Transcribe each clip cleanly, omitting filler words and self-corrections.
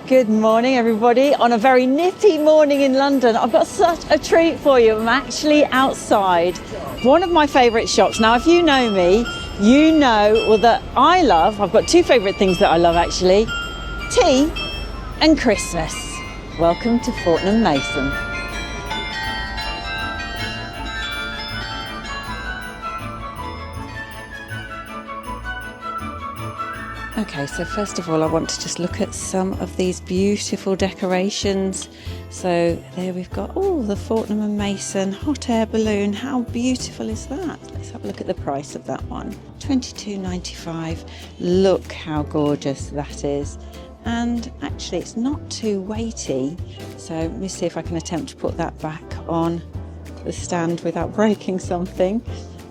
Good morning, everybody. On a very nippy morning in London, I've got such a treat for you. I'm actually outside one of my favourite shops. Now, if you know me, you know that I've got two favourite things that I love actually, tea and Christmas. Welcome to Fortnum Mason. Okay, so first of all, I want to just look at some of these beautiful decorations. So there we've got, the Fortnum Mason hot air balloon. How beautiful is that? Let's have a look at the price of that one. £22.95. Look how gorgeous that is. And actually, it's not too weighty. So let me see if I can attempt to put that back on the stand without breaking something.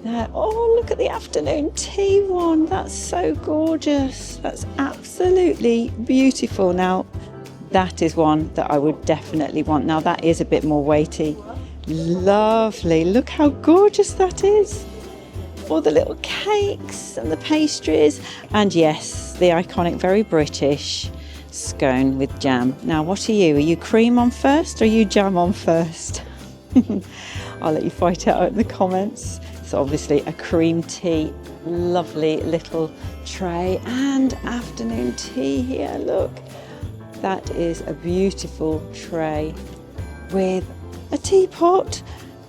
Look at the afternoon tea one. That's so gorgeous. That's absolutely beautiful. Now, that is one that I would definitely want. Now, that is a bit more weighty. Lovely. Look how gorgeous that is. All the little cakes and the pastries. And yes, the iconic, very British scone with jam. Now, what are you? Are you cream on first or are you jam on first? I'll let you fight it out in the comments. So obviously a cream tea, lovely little tray, and afternoon tea here. Look, that is a beautiful tray with a teapot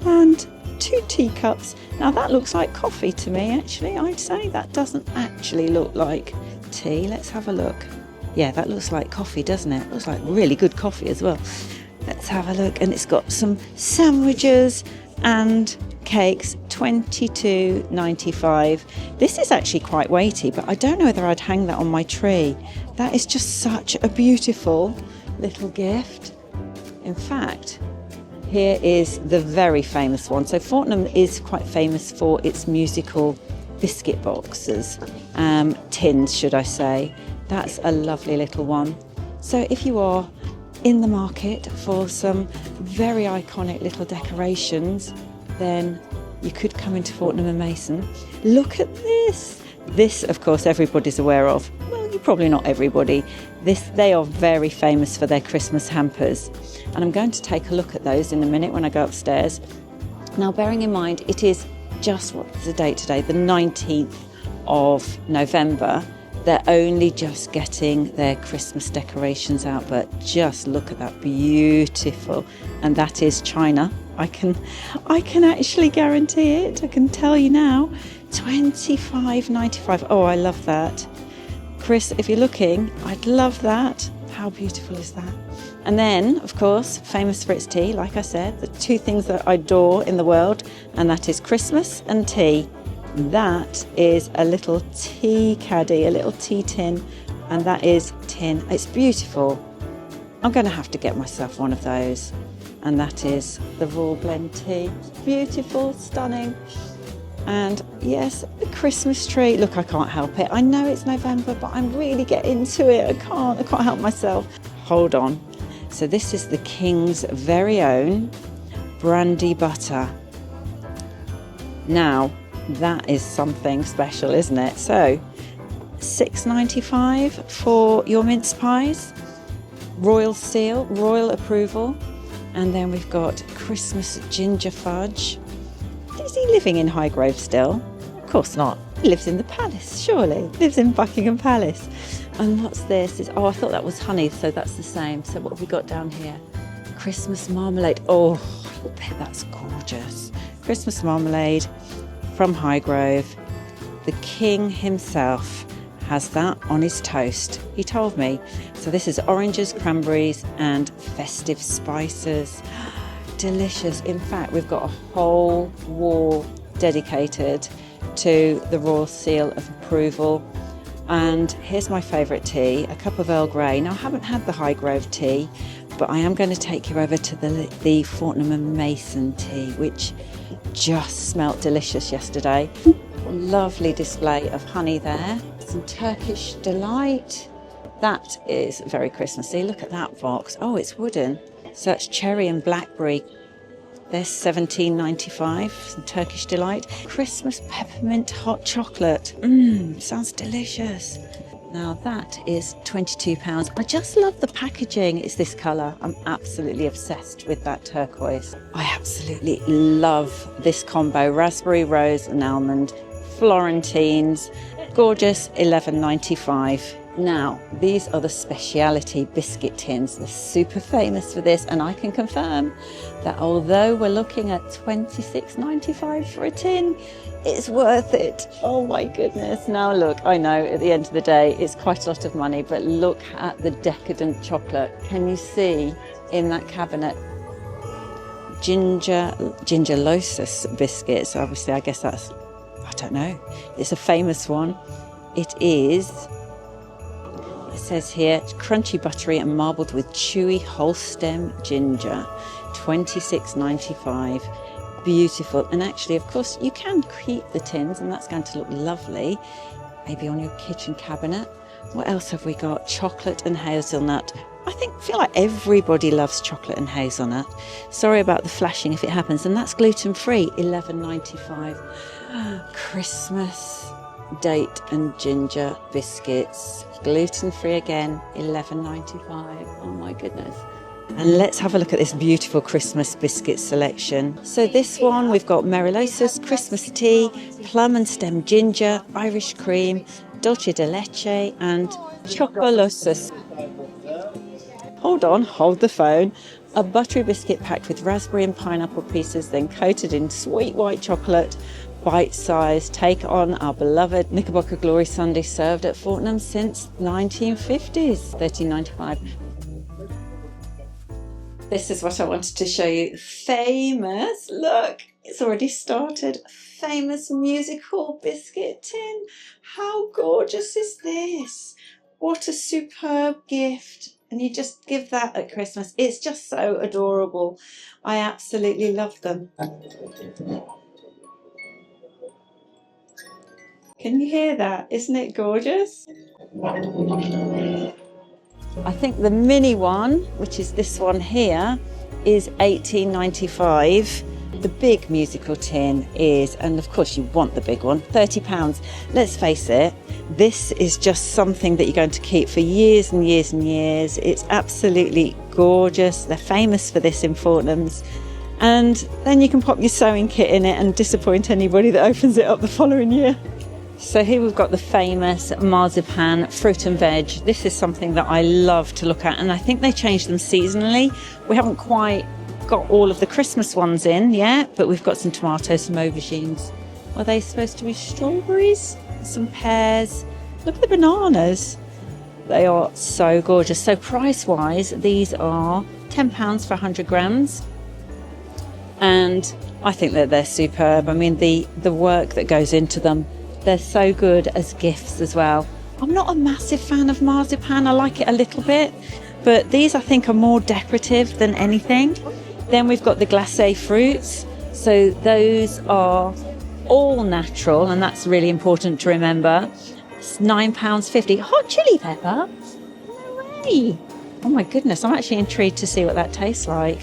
and two teacups. Now that looks like coffee to me, actually. I'd say that doesn't actually look like tea. Let's have a look. Yeah, that looks like coffee, doesn't it? Looks like really good coffee as well. Let's have a look. And it's got some sandwiches and cakes, £22.95. This is actually quite weighty, but I don't know whether I'd hang that on my tree. That is just such a beautiful little gift. In fact, here is the very famous one. So Fortnum is quite famous for its musical biscuit boxes, tins, should I say. That's a lovely little one. So if you are in the market for some very iconic little decorations, then you could come into Fortnum Mason. Look at this. This, of course, everybody's aware of. Well, probably not everybody. They are very famous for their Christmas hampers. And I'm going to take a look at those in a minute when I go upstairs. Now, bearing in mind, it is just, what's the date today? The 19th of November. They're only just getting their Christmas decorations out, but just look at that, beautiful. And that is China. I can actually guarantee it. I can tell you now. £25.95. Oh, I love that. Chris, if you're looking, I'd love that. How beautiful is that? And then, of course, famous for its tea, like I said, the two things that I adore in the world, and that is Christmas and tea. That is a little tea caddy, a little tea tin, and that is tin. It's beautiful. I'm going to have to get myself one of those. And that is the raw blend tea. Beautiful, stunning. And yes, the Christmas tree. Look, I can't help it. I know it's November, but I'm really getting into it. I can't help myself. Hold on. So this is the King's very own brandy butter. Now, that is something special, isn't it? So, £6.95 for your mince pies. Royal seal, royal approval. And then we've got Christmas ginger fudge. Is he living in Highgrove still? Of course not. He lives in the palace, surely. Lives in Buckingham Palace. And what's this? I thought that was honey, so that's the same. So what have we got down here? Christmas marmalade. Oh, I bet that's gorgeous. Christmas marmalade from Highgrove. The king himself has that on his toast. He told me. So this is oranges, cranberries and festive spices. Delicious. In fact, we've got a whole wall dedicated to the royal seal of approval. And here's my favourite tea, a cup of Earl Grey. Now, I haven't had the Highgrove tea, but I am going to take you over to the Fortnum Mason tea, which just smelt delicious yesterday. Lovely display of honey there. Some Turkish delight. That is very Christmassy. Look at that box. Oh, it's wooden. So it's cherry and blackberry. There's £17.95. Some Turkish delight. Christmas peppermint hot chocolate. Sounds delicious. Now that is £22. I just love the packaging. It's this colour. I'm absolutely obsessed with that turquoise. I absolutely love this combo. Raspberry, rose and almond. Florentines. Gorgeous, £11.95. Now, these are the speciality biscuit tins. They're super famous for this, and I can confirm that although we're looking at £26.95 for a tin, it's worth it. Oh my goodness. Now look, I know at the end of the day it's quite a lot of money, but look at the decadent chocolate. Can you see in that cabinet ginger lotus biscuits? Obviously, I guess that's, I don't know, it's a famous one. It says here, crunchy, buttery and marbled with chewy whole stem ginger, £26.95. Beautiful. And actually, of course, you can keep the tins and that's going to look lovely, maybe on your kitchen cabinet. What else have we got? Chocolate and hazelnut. I feel like everybody loves chocolate and hazelnut. Sorry about the flashing if it happens. And that's gluten-free, £11.95. Christmas date and ginger biscuits, gluten-free again, £11.95. Oh my goodness. And let's have a look at this beautiful Christmas biscuit selection. So this one, we've got Marilosis, Christmas tea, plum and stem ginger, Irish cream, dulce de leche and chocolosus. Hold the phone. A buttery biscuit packed with raspberry and pineapple pieces, then coated in sweet white chocolate, bite-sized. Take on our beloved Knickerbocker Glory Sundae, served at Fortnum since 1950s, £13.95. This is what I wanted to show you. Famous, look, it's already started. Famous musical biscuit tin. How gorgeous is this? What a superb gift. And you just give that at Christmas. It's just so adorable. I absolutely love them. Can you hear that? Isn't it gorgeous? I think the mini one, which is this one here, is £18.95. The big musical tin is, and of course you want the big one, £30. Let's face it, this is just something that you're going to keep for years and years and years. It's absolutely gorgeous. They're famous for this in Fortnum's. And then you can pop your sewing kit in it and disappoint anybody that opens it up the following year. So here we've got the famous marzipan fruit and veg. This is something that I love to look at, and I think they change them seasonally. We haven't quite got all of the Christmas ones in yet, but we've got some tomatoes, some aubergines. Are they supposed to be strawberries? Some pears. Look at the bananas. They are so gorgeous. So price-wise, these are £10 for 100 grams. And I think that they're superb. I mean, the work that goes into them, they're so good as gifts as well. I'm not a massive fan of marzipan. I like it a little bit, but these I think are more decorative than anything. Then we've got the glacé fruits. So those are all natural, and that's really important to remember. It's £9.50. Hot chili pepper? No way. Oh my goodness, I'm actually intrigued to see what that tastes like.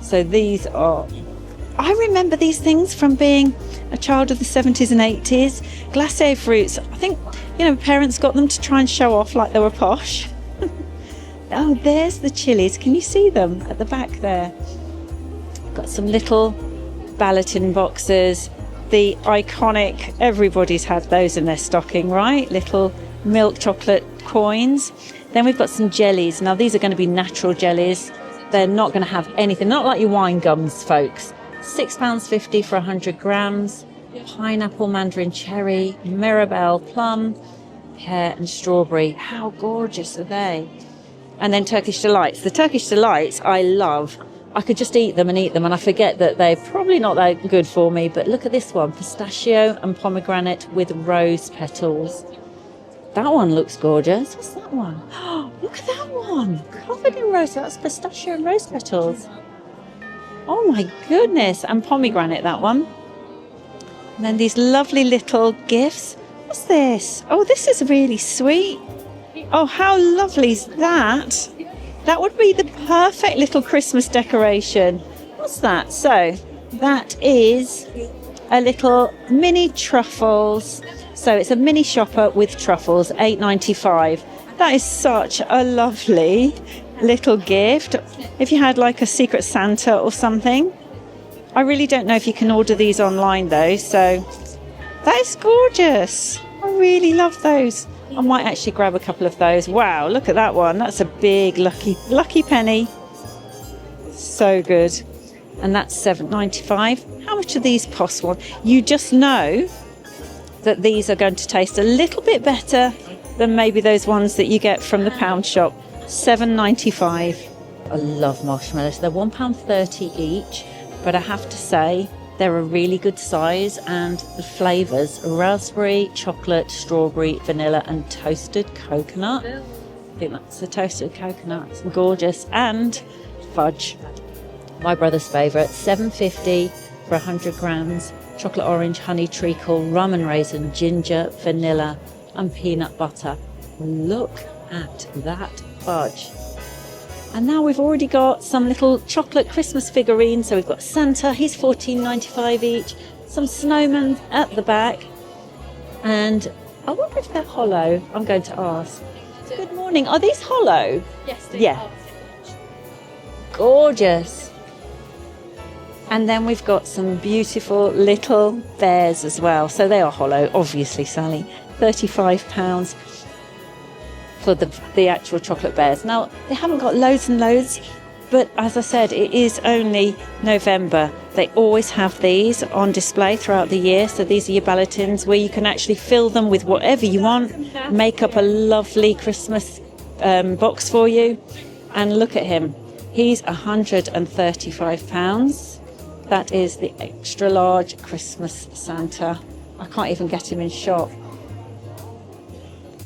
So these are, I remember these things from being a child of the 70s and 80s. Glacé fruits, I think, parents got them to try and show off like they were posh. Oh, there's the chilies. Can you see them at the back there? Got some little balloting boxes. The iconic, everybody's had those in their stocking, right? Little milk chocolate coins. Then we've got some jellies. Now these are going to be natural jellies. They're not going to have anything, not like your wine gums, folks. £6.50 for 100 grams. Pineapple, mandarin cherry, mirabelle, plum, pear and strawberry. How gorgeous are they? And then Turkish Delights. The Turkish Delights I love. I could just eat them, and I forget that they're probably not that good for me. But look at this one, pistachio and pomegranate with rose petals. That one looks gorgeous. What's that one? Oh, look at that one, covered in rose. That's pistachio and rose petals. Oh my goodness, and pomegranate, that one. And then these lovely little gifts. What's this? Oh, this is really sweet. Oh, how lovely is that? That would be the perfect little Christmas decoration. What's that? So that is a little mini truffles So it's a mini shopper with truffles, £8.95. That is such a lovely little gift. If you had like a Secret Santa or something. I really don't know if you can order these online though, so that is gorgeous. I really love those. I might actually grab a couple of those. Wow, look at that one. That's a big lucky penny. So good. And that's £7.95. How much are these cost one? You just know that these are going to taste a little bit better than maybe those ones that you get from the pound shop. £7.95. I love marshmallows. They're £1.30 each. But I have to say, they're a really good size, and the flavours, raspberry, chocolate, strawberry, vanilla and toasted coconut. I think that's the toasted coconut. It's gorgeous. And fudge. My brother's favourite, £7.50 for 100 grams. Chocolate orange, honey treacle, rum and raisin, ginger, vanilla and peanut butter. Look at that fudge. And now we've already got some little chocolate Christmas figurines. So we've got Santa, he's £14.95 each. Some snowmen at the back. And I wonder if they're hollow. I'm going to ask. Good morning. Are these hollow? Yes, they are. Gorgeous. And then we've got some beautiful little bears as well. So they are hollow, obviously, Sally. £35 for the actual chocolate bears. Now, they haven't got loads and loads, but as I said, it is only November. They always have these on display throughout the year. So these are your ballotins where you can actually fill them with whatever you want, make up a lovely Christmas box for you. And look at him. He's £135. That is the extra large Christmas Santa. I can't even get him in shop.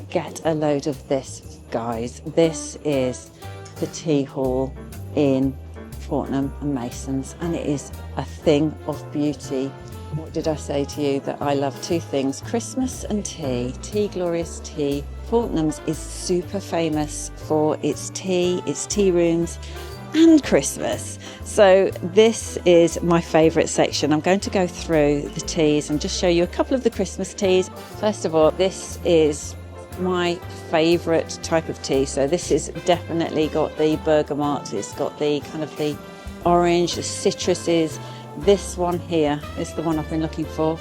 Get a load of this, guys. This is the tea hall in Fortnum and Mason's, and it is a thing of beauty. What did I say to you? That I love two things, Christmas and tea. Tea, glorious tea. Fortnum's is super famous for its tea rooms and Christmas. So this is my favourite section. I'm going to go through the teas and just show you a couple of the Christmas teas. First of all, this is my favourite type of tea. So this is definitely got the bergamot, it's got the kind of the orange, the citruses. This one here is the one I've been looking for.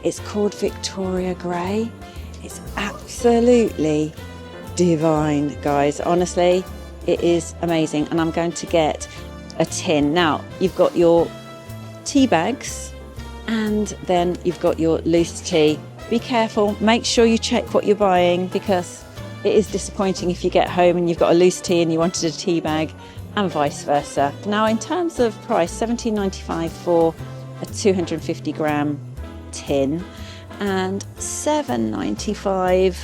It's called Victoria Grey. It's absolutely divine, guys. Honestly, it is amazing. And I'm going to get a tin. Now, you've got your tea bags and then you've got your loose tea. Be careful, make sure you check what you're buying, because it is disappointing if you get home and you've got a loose tea and you wanted a tea bag, and vice versa. Now, in terms of price, £17.95 for a 250 gram tin and £7.95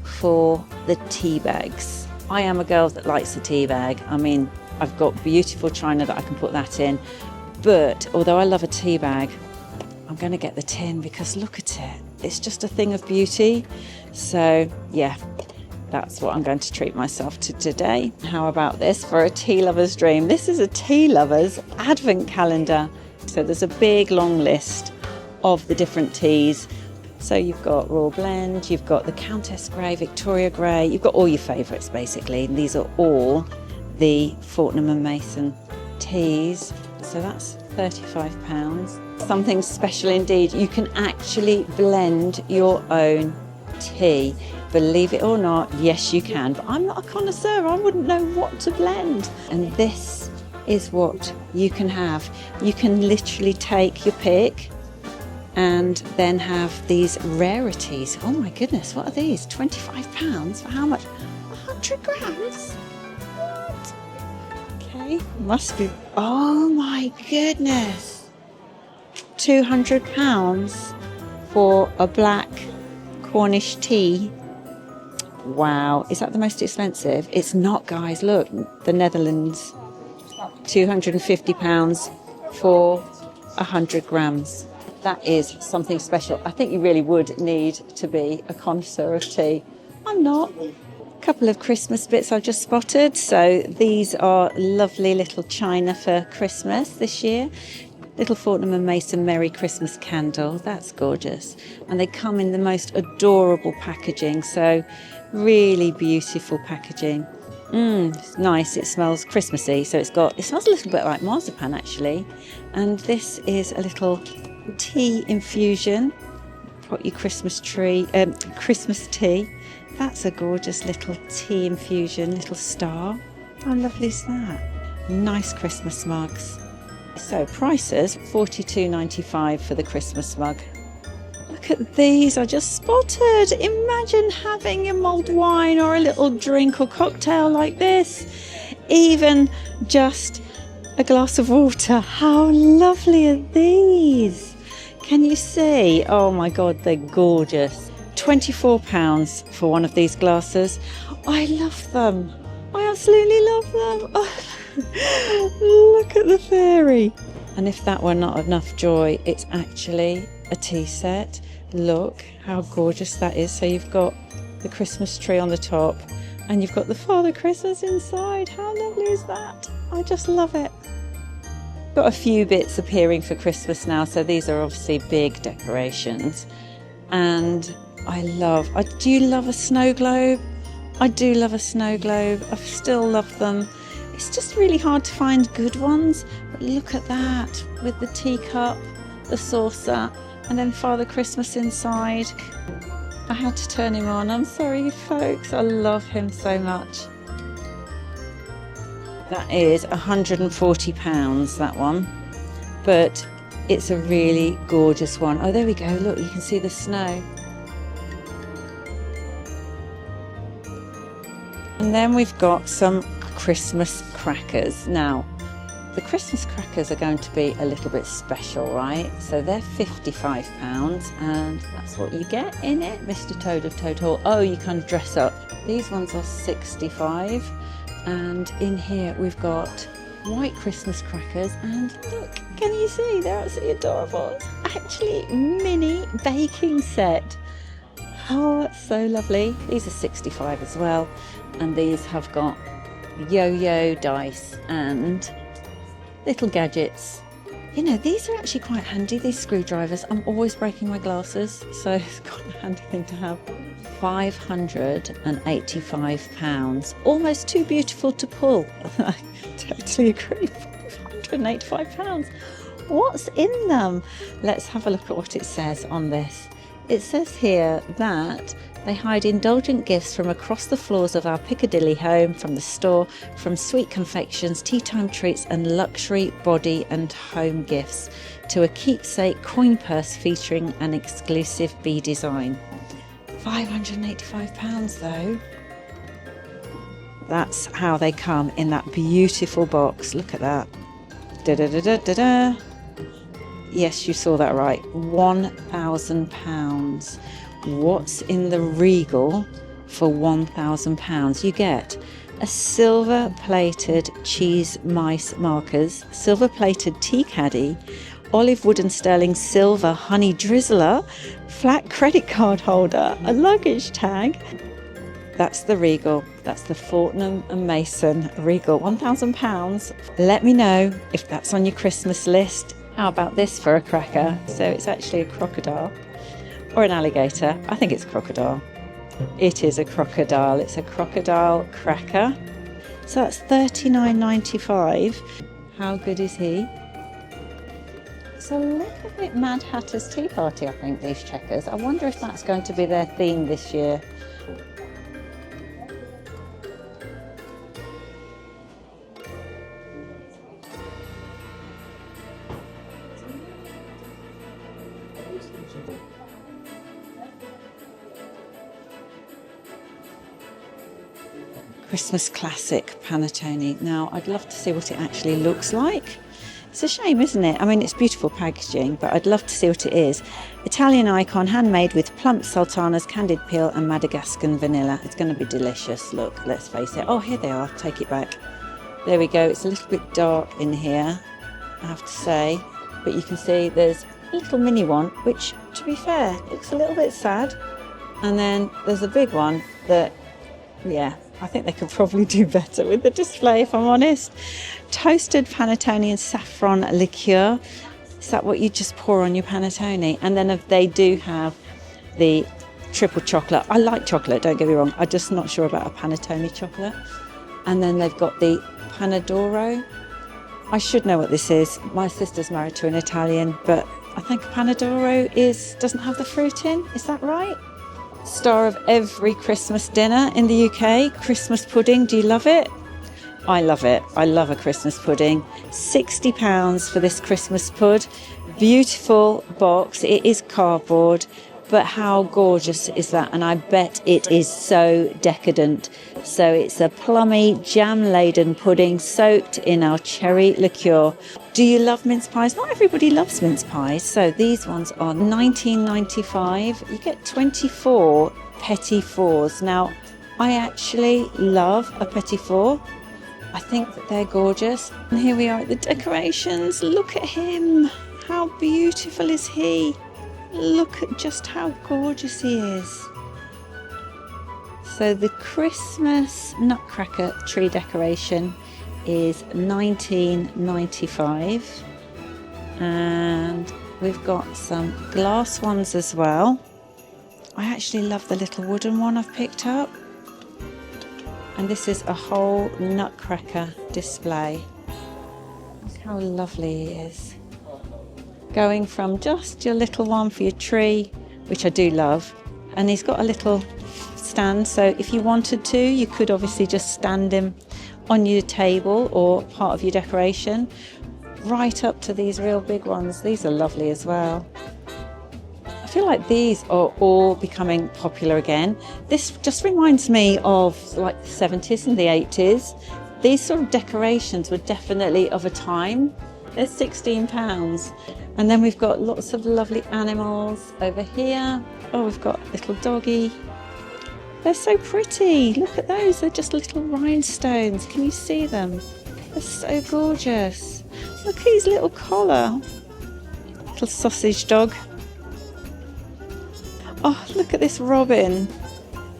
for the tea bags. I am a girl that likes a tea bag. I mean, I've got beautiful china that I can put that in, but although I love a tea bag, I'm going to get the tin because look at it. It's just a thing of beauty. So yeah, that's what I'm going to treat myself to today. How about this for a tea lover's dream? This is a tea lover's advent calendar. So there's a big long list of the different teas. So you've got Royal Blend, you've got the Countess Grey, Victoria Grey, you've got all your favourites basically. And these are all the Fortnum and Mason teas. So that's £35. Something special indeed. You can actually blend your own tea. Believe it or not, yes you can. But I'm not a connoisseur, I wouldn't know what to blend. And this is what you can have. You can literally take your pick and then have these rarities. Oh my goodness, what are these? £25 for how much? 100 grams? What? Okay, must be, oh my goodness. £200 for a black Cornish tea. Wow, is that the most expensive? It's not, guys. Look, the Netherlands, £250 for 100 grams. That is something special. I think you really would need to be a connoisseur of tea. I'm not. A couple of Christmas bits I've just spotted. So these are lovely little china for Christmas this year. Little Fortnum Mason Merry Christmas candle. That's gorgeous. And they come in the most adorable packaging. So really beautiful packaging. It's nice. It smells Christmassy. So it smells a little bit like marzipan actually. And this is a little tea infusion. Put your Christmas tea. That's a gorgeous little tea infusion, little star. How lovely is that? Nice Christmas mugs. So prices, $42.95 for the Christmas mug. Look at these, I just spotted. Imagine having a mulled wine or a little drink or cocktail like this. Even just a glass of water. How lovely are these? Can you see? Oh my God, they're gorgeous. £24 for one of these glasses. I love them. I absolutely love them. Oh, look at the fairy. And if that were not enough joy, it's actually a tea set. Look how gorgeous that is. So you've got the Christmas tree on the top and you've got the Father Christmas inside. How lovely is that? I just love it. Got a few bits appearing for Christmas now. So these are obviously big decorations. And do you love a snow globe? I do love a snow globe. I still love them. It's just really hard to find good ones. But look at that with the teacup, the saucer, and then Father Christmas inside. I had to turn him on. I'm sorry, folks. I love him so much. That is £140, that one. But it's a really gorgeous one. Oh, there we go. Look, you can see the snow. And then we've got some Christmas crackers. Now, the Christmas crackers are going to be a little bit special, right? So they're £55 and that's what you get in it, Mr. Toad of Toad Hall. Oh, you kind of dress up. These ones are £65 and in here we've got white Christmas crackers and look, can you see? They're absolutely adorable. It's actually mini baking set. Oh, that's so lovely. These are £65 as well. And these have got yo-yo dice and little gadgets. You know, these are actually quite handy, these screwdrivers. I'm always breaking my glasses, so it's quite a handy thing to have. £585. Almost too beautiful to pull. I totally agree. £585. What's in them? Let's have a look at what it says on this. It says here that they hide indulgent gifts from across the floors of our Piccadilly home, from the store, from sweet confections, tea time treats and luxury body and home gifts to a keepsake coin purse featuring an exclusive bee design. £585 though. That's how they come in that beautiful box. Look at that. Da-da-da-da-da-da. Yes, you saw that right. £1,000. What's in the Regal for £1,000? You get a silver-plated cheese mice markers, silver-plated tea caddy, olive wood and sterling silver honey drizzler, flat credit card holder, a luggage tag. That's the Regal. That's the Fortnum & Mason Regal. £1,000. Let me know if that's on your Christmas list. How about this for a cracker? So it's actually a crocodile or an alligator. I think it's a crocodile. It is a crocodile. It's a crocodile cracker. So that's $39.95. How good is he? It's a little bit Mad Hatter's Tea Party, I think, these checkers. I wonder if that's going to be their theme this year. Christmas classic panettone. Now, I'd love to see what it actually looks like. It's a shame, isn't it? I mean, it's beautiful packaging, but I'd love to see what it is. Italian icon, handmade with plump sultanas, candied peel and Madagascan vanilla. It's going to be delicious. Look, let's face it. Oh, here they are. Take it back. There we go. It's a little bit dark in here, I have to say. But you can see there's a little mini one, which, to be fair, looks a little bit sad. And then there's a big one that, yeah, I think they could probably do better with the display, if I'm honest. Toasted panettone and saffron liqueur. Is that what you just pour on your panettone? And then they do have the triple chocolate. I like chocolate, don't get me wrong. I'm just not sure about a panettone chocolate. And then they've got the Panadoro. I should know what this is. My sister's married to an Italian, but I think Panadoro doesn't have the fruit in. Is that right? Star of every Christmas dinner in the UK. Christmas pudding. Do you love it? I love it. I love a Christmas pudding. £60 for this Christmas pud. Beautiful box. It is cardboard, but how gorgeous is that? And I bet it is so decadent. So it's a plummy, jam-laden pudding soaked in our cherry liqueur. Do you love mince pies? Not everybody loves mince pies. So these ones are $19.95. You get 24 petit fours. Now, I actually love a petit four. I think that they're gorgeous. And here we are at the decorations. Look at him. How beautiful is he? Look at just how gorgeous he is. So the Christmas Nutcracker tree decoration is $19.95. And we've got some glass ones as well. I actually love the little wooden one I've picked up. And this is a whole Nutcracker display. Look how lovely he is. Going from just your little one for your tree, which I do love, and he's got a little stand, so if you wanted to, you could obviously just stand him on your table or part of your decoration, right up to these real big ones. These are lovely as well. I feel like these are all becoming popular again. This just reminds me of like the 70s and the 80s. These sort of decorations were definitely of a time. They're £16. And then we've got lots of lovely animals over here. Oh, we've got a little doggy. They're so pretty. Look at those. They're just little rhinestones. Can you see them? They're so gorgeous. Look at his little collar. Little sausage dog. Oh, look at this robin.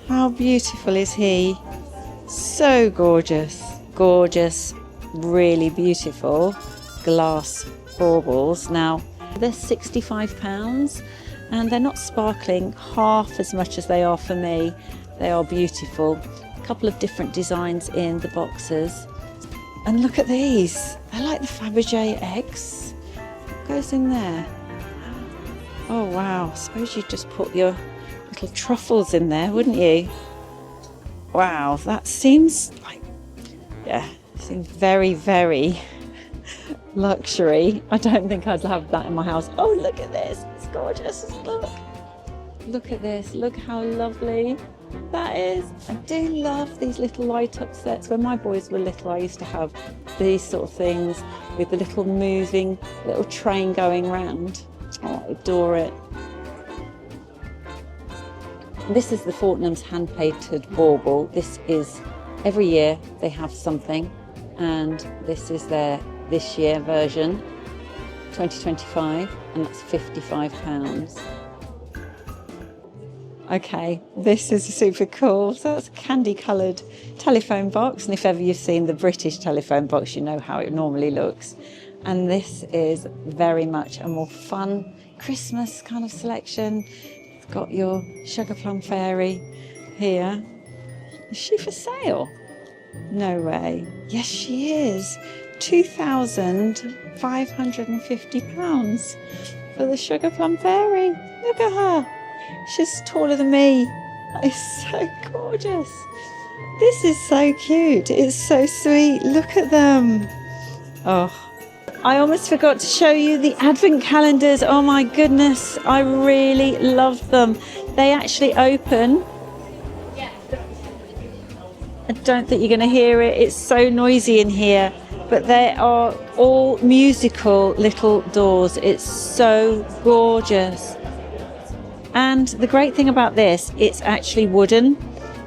How beautiful is he? So gorgeous. Gorgeous. Really beautiful. Glass baubles. Now, they're £65 and they're not sparkling half as much as they are for me. They are beautiful. A couple of different designs in the boxes. And look at these. They're like the Fabergé eggs. What goes in there? Oh wow, I suppose you'd just put your little truffles in there, wouldn't you? Wow, that seems like, yeah, seems very, very luxury. I don't think I'd have that in my house. Oh, look at this. It's gorgeous. Look. Look at this. Look how lovely that is. I do love these little light up sets. When my boys were little, I used to have these sort of things with the little moving little train going round. Oh, I adore it. This is the Fortnum's hand-painted bauble. This is, every year they have something, and this is their this year version, 2025, and that's £55. Okay, this is super cool. So that's a candy-coloured telephone box, and if ever you've seen the British telephone box, you know how it normally looks. And this is very much a more fun Christmas kind of selection. It's got your sugar plum fairy here. Is she for sale? No way. Yes, she is. £2,550 for the sugar plum fairy. Look at her. She's taller than me. That is so gorgeous. This is so cute. It's so sweet. Look at them. Oh, I almost forgot to show you the advent calendars. Oh my goodness, I really love them. They actually open. I don't think you're going to hear it. It's so noisy in here. But they are all musical little doors. It's so gorgeous. And the great thing about this, it's actually wooden.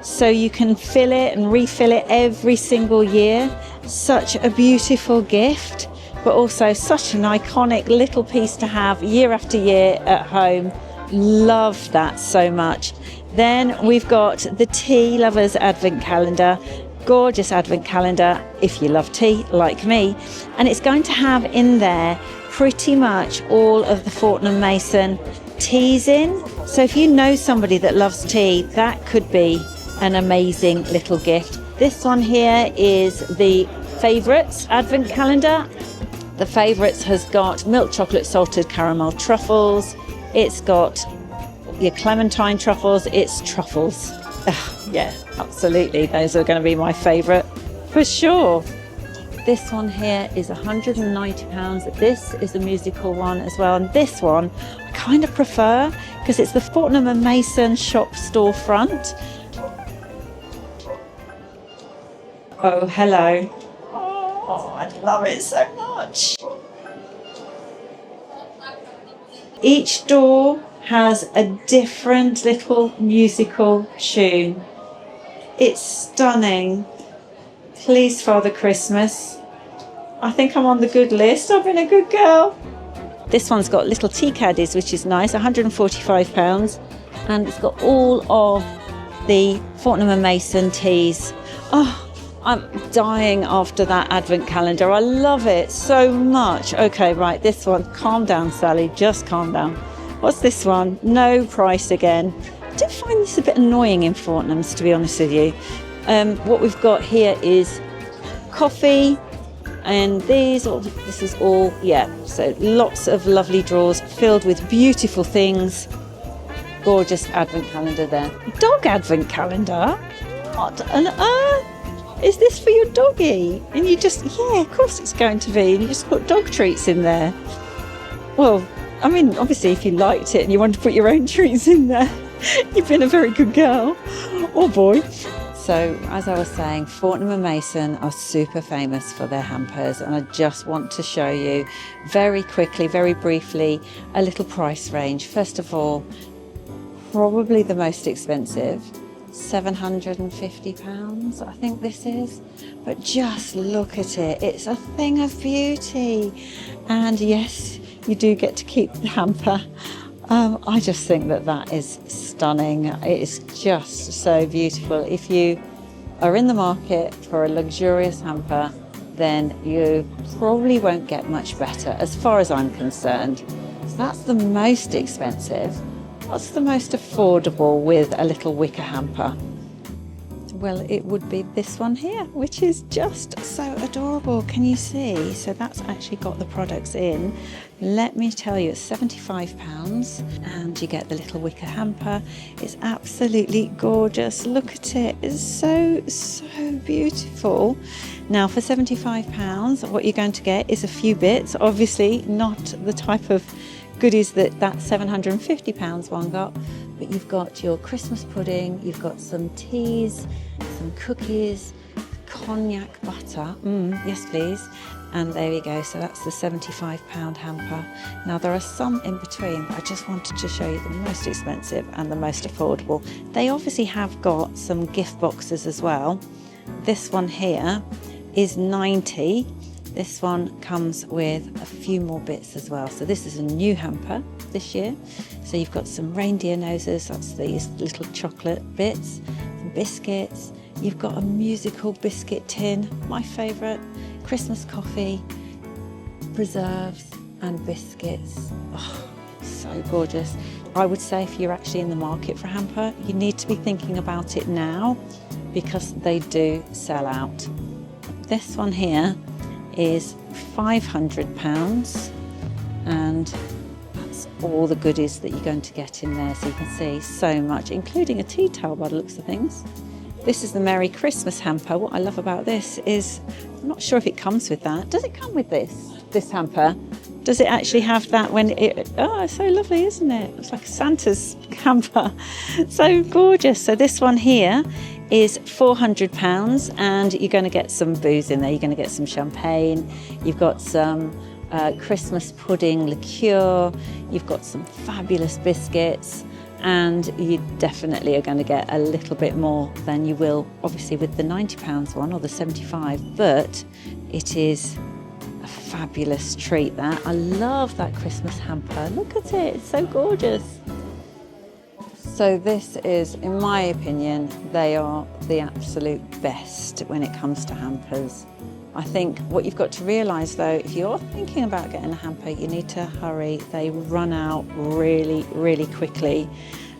So you can fill it and refill it every single year. Such a beautiful gift, but also such an iconic little piece to have year after year at home. Love that so much. Then we've got the Tea Lovers Advent Calendar. Gorgeous advent calendar if you love tea like me, and it's going to have in there pretty much all of the Fortnum Mason teas in. So if you know somebody that loves tea, that could be an amazing little gift. This one here is the Favourites Advent Calendar. The Favourites has got milk chocolate salted caramel truffles. It's got your clementine truffles. It's truffles. Yeah, absolutely. Those are going to be my favourite for sure. This one here is £190. This is a musical one as well. And this one I kind of prefer because it's the Fortnum Mason shop storefront. Oh, hello. Oh, I love it so much. Each door has a different little musical tune. It's stunning. Please, Father Christmas. I think I'm on the good list. I've been a good girl. This one's got little tea caddies, which is nice, £145. And it's got all of the Fortnum Mason teas. Oh, I'm dying after that advent calendar. I love it so much. Okay, right, this one. Calm down, Sally. Just calm down. What's this one? No price again. I do find this a bit annoying in Fortnum's, to be honest with you. What we've got here is coffee, and this is all, yeah, so lots of lovely drawers filled with beautiful things. Gorgeous advent calendar there. Dog advent calendar? What on earth? Is this for your doggy? And you just, yeah, of course it's going to be. And you just put dog treats in there. Well, I mean, obviously if you liked it and you want to put your own treats in there, you've been a very good girl or boy. So as I was saying, Fortnum Mason are super famous for their hampers, and I just want to show you very quickly, very briefly, a little price range. First of all, probably the most expensive, £750, I think this is. But just look at it. It's a thing of beauty. And yes, you do get to keep the hamper. I just think that is stunning. It is just so beautiful. If you are in the market for a luxurious hamper, then you probably won't get much better as far as I'm concerned. So that's the most expensive. What's the most affordable with a little wicker hamper? Well, it would be this one here, which is just so adorable. Can you see? So that's actually got the products in. Let me tell you, it's £75 and you get the little wicker hamper. It's absolutely gorgeous. Look at it. It's so, so beautiful. Now for £75, what you're going to get is a few bits. Obviously not the type of goodies that £750 one got, but you've got your Christmas pudding, you've got some teas, some cookies, cognac butter, yes please, and there you go. So that's the £75 hamper. Now there are some in between, but I just wanted to show you the most expensive and the most affordable. They obviously have got some gift boxes as well. This one here is £90. This one comes with a few more bits as well. So this is a new hamper this year. So you've got some reindeer noses, that's these little chocolate bits, some biscuits. You've got a musical biscuit tin, my favourite, Christmas coffee, preserves and biscuits. Oh, so gorgeous. I would say if you're actually in the market for a hamper, you need to be thinking about it now because they do sell out. This one here is £500, and that's all the goodies that you're going to get in there. So you can see so much, including a tea towel by the looks of things. This is the Merry Christmas hamper. What I love about this is, I'm not sure if it comes with that. Does it come with this hamper? Does it actually have that when it, oh, it's so lovely, isn't it? It's like Santa's hamper. So gorgeous. So this one here is £400, and you're going to get some booze in there. You're going to get some champagne. You've got some Christmas pudding liqueur. You've got some fabulous biscuits, and you definitely are going to get a little bit more than you will obviously with the £90 one or the 75, but it is a fabulous treat. That I love that Christmas hamper. Look at it, it's so gorgeous. So this is, in my opinion, they are the absolute best when it comes to hampers. I think what you've got to realise though, if you're thinking about getting a hamper, you need to hurry. They run out really, really quickly.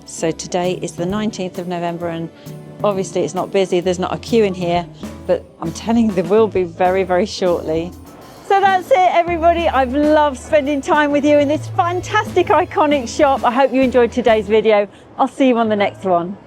So today is the 19th of November and obviously it's not busy, there's not a queue in here, but I'm telling you there will be very, very shortly. So that's it, everybody. I've loved spending time with you in this fantastic, iconic shop. I hope you enjoyed today's video. I'll see you on the next one.